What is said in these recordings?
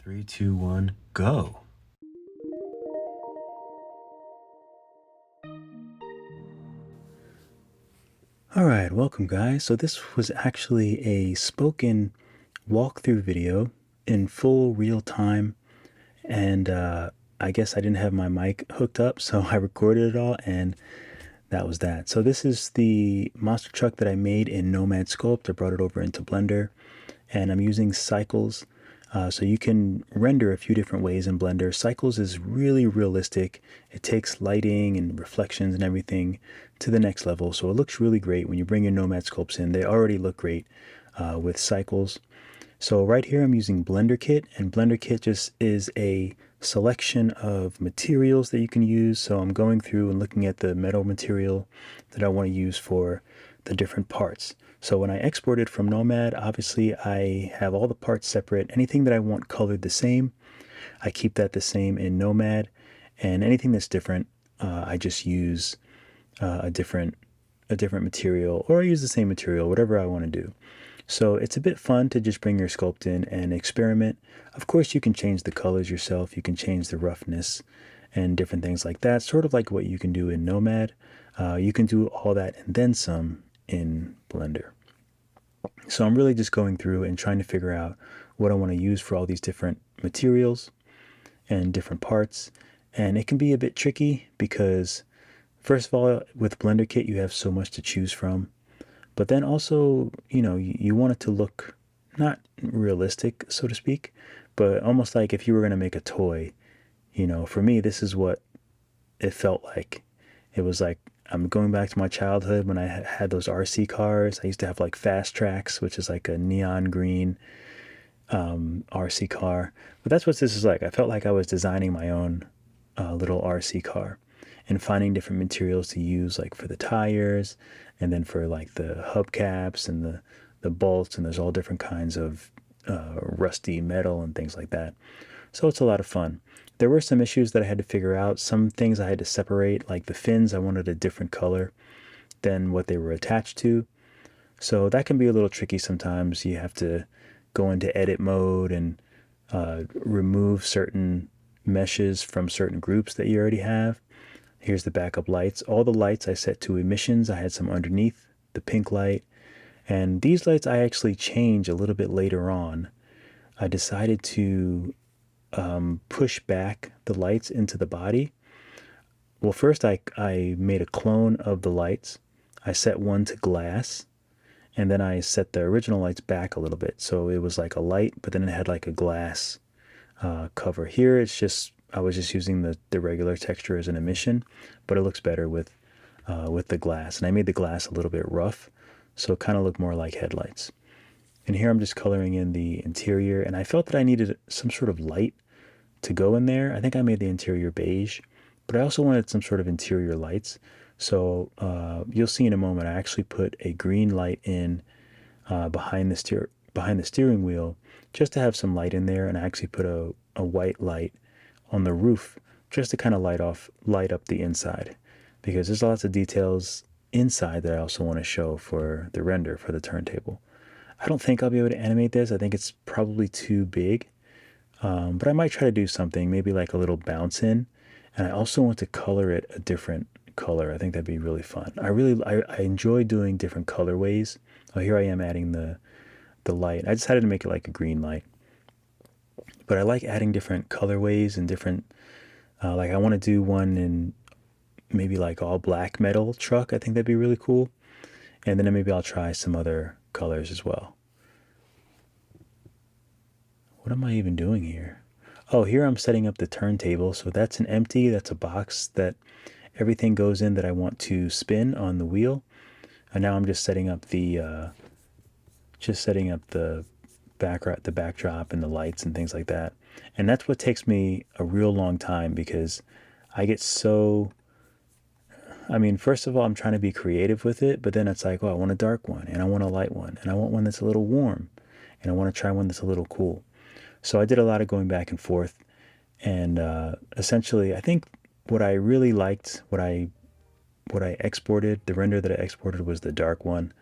3, 2, 1, go. All right, welcome guys. So this was actually a spoken walkthrough video in full real time. And I guess I didn't have my mic hooked up, so I recorded it all and that was that. So this is the monster truck that I made in Nomad Sculpt. I brought it over into Blender and I'm using cycles. So you can render a few different ways in Blender. Cycles is really realistic. It takes lighting and reflections and everything to the next level. So it looks really great when you bring your Nomad sculpts in. They already look great with cycles. So right here I'm using blenderkit, and blenderkit just is a selection of materials that you can use. So I'm going through and looking at the metal material that I want to use for the different parts. So when I export it from Nomad, obviously I have all the parts separate. Anything that I want colored the same, I keep that the same in Nomad. And anything that's different, I just use a different material, or I use the same material, whatever I want to do. So it's a bit fun to just bring your sculpt in and experiment. Of course, you can change the colors yourself. You can change the roughness and different things like that, sort of like what you can do in Nomad. You can do all that and then some in Blender. So I'm really just going through and trying to figure out what I want to use for all these different materials and different parts. And it can be a bit tricky because, first of all, with blenderkit, you have so much to choose from. But then also, you want it to look not realistic, so to speak, but almost like if you were going to make a toy. For me, this is what it felt like. It was like I'm going back to my childhood when I had those RC cars. I used to have like Fast Tracks, which is like a neon green RC car. But that's what this is like. I felt like I was designing my own little RC car and finding different materials to use, like for the tires and then for like the hubcaps and the bolts, and there's all different kinds of rusty metal and things like that. So it's a lot of fun. There were some issues that I had to figure out. Some things I had to separate, like the fins, I wanted a different color than what they were attached to. So that can be a little tricky sometimes. You have to go into edit mode and remove certain meshes from certain groups that you already have. Here's the backup lights. All the lights I set to emissions. I had some underneath, the pink light. And these lights I actually change a little bit later on. I decided to push back the lights into the body. Well, first I made a clone of the lights. I set one to glass, and then I set the original lights back a little bit. So it was like a light, but then it had like a glass cover. Here it's just, I was just using the regular texture as an emission, but it looks better with the glass. And I made the glass a little bit rough, so it kind of looked more like headlights. And here I'm just coloring in the interior, and I felt that I needed some sort of light to go in there. I think I made the interior beige, but I also wanted some sort of interior lights. So you'll see in a moment, I actually put a green light in behind the steering wheel just to have some light in there, and I actually put a white light on the roof just to kind of light up the inside, because there's lots of details inside that I also want to show for the render for the turntable. I don't think I'll be able to animate this. I think it's probably too big. But I might try to do something, maybe like a little bounce in. And I also want to color it a different color. I think that'd be really fun. I enjoy doing different colorways. Oh, here I am adding the light. I decided to make it like a green light. But I like adding different colorways and different, like I want to do one in maybe like all black metal truck. I think that'd be really cool. And then maybe I'll try some other colors as well. What am I even doing here? Oh, here I'm setting up the turntable. So that's an empty, that's a box that everything goes in that I want to spin on the wheel. And now I'm just setting up the backdrop and the lights and things like that. And that's what takes me a real long time, because I get so, first of all, I'm trying to be creative with it, but then it's like, oh, I want a dark one and I want a light one and I want one that's a little warm and I want to try one that's a little cool. So I did a lot of going back and forth, and essentially I think what I really liked, what I exported, the render that I exported was the dark one,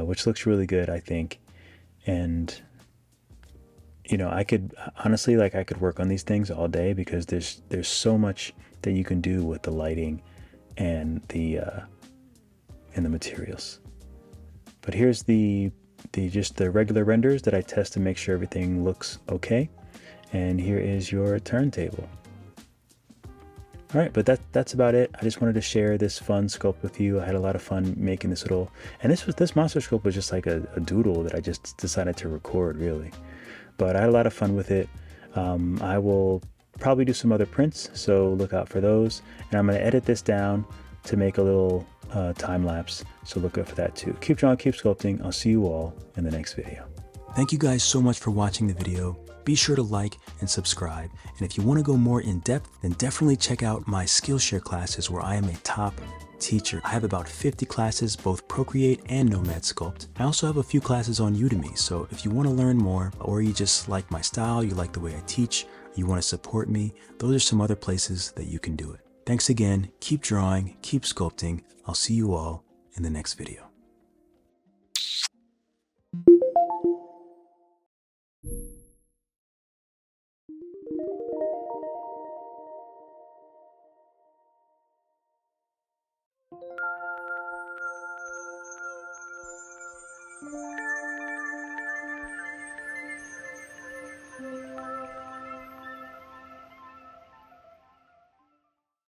which looks really good, I think. And you know, I could honestly, like, I could work on these things all day because there's so much that you can do with the lighting and the materials. But here's the just the regular renders that I test to make sure everything looks okay. And here is your turntable. All right, but that's about it. I just wanted to share this fun sculpt with you. I had a lot of fun making this little, and this monster sculpt was just like a doodle that I just decided to record, really. But I had a lot of fun with it. I will probably do some other prints, so look out for those. And I'm going to edit this down to make a little time lapse, so look out for that too. Keep drawing, keep sculpting. I'll see you all in the next video. Thank you guys so much for watching the video. Be sure to like and subscribe. And if you want to go more in depth, then definitely check out my Skillshare classes where I am a top teacher. I have about 50 classes, both Procreate and Nomad Sculpt. I also have a few classes on Udemy, so if you want to learn more, or you just like my style, you like the way I teach, you want to support me, those are some other places that you can do it. Thanks again, keep drawing, keep sculpting. I'll see you all in the next video.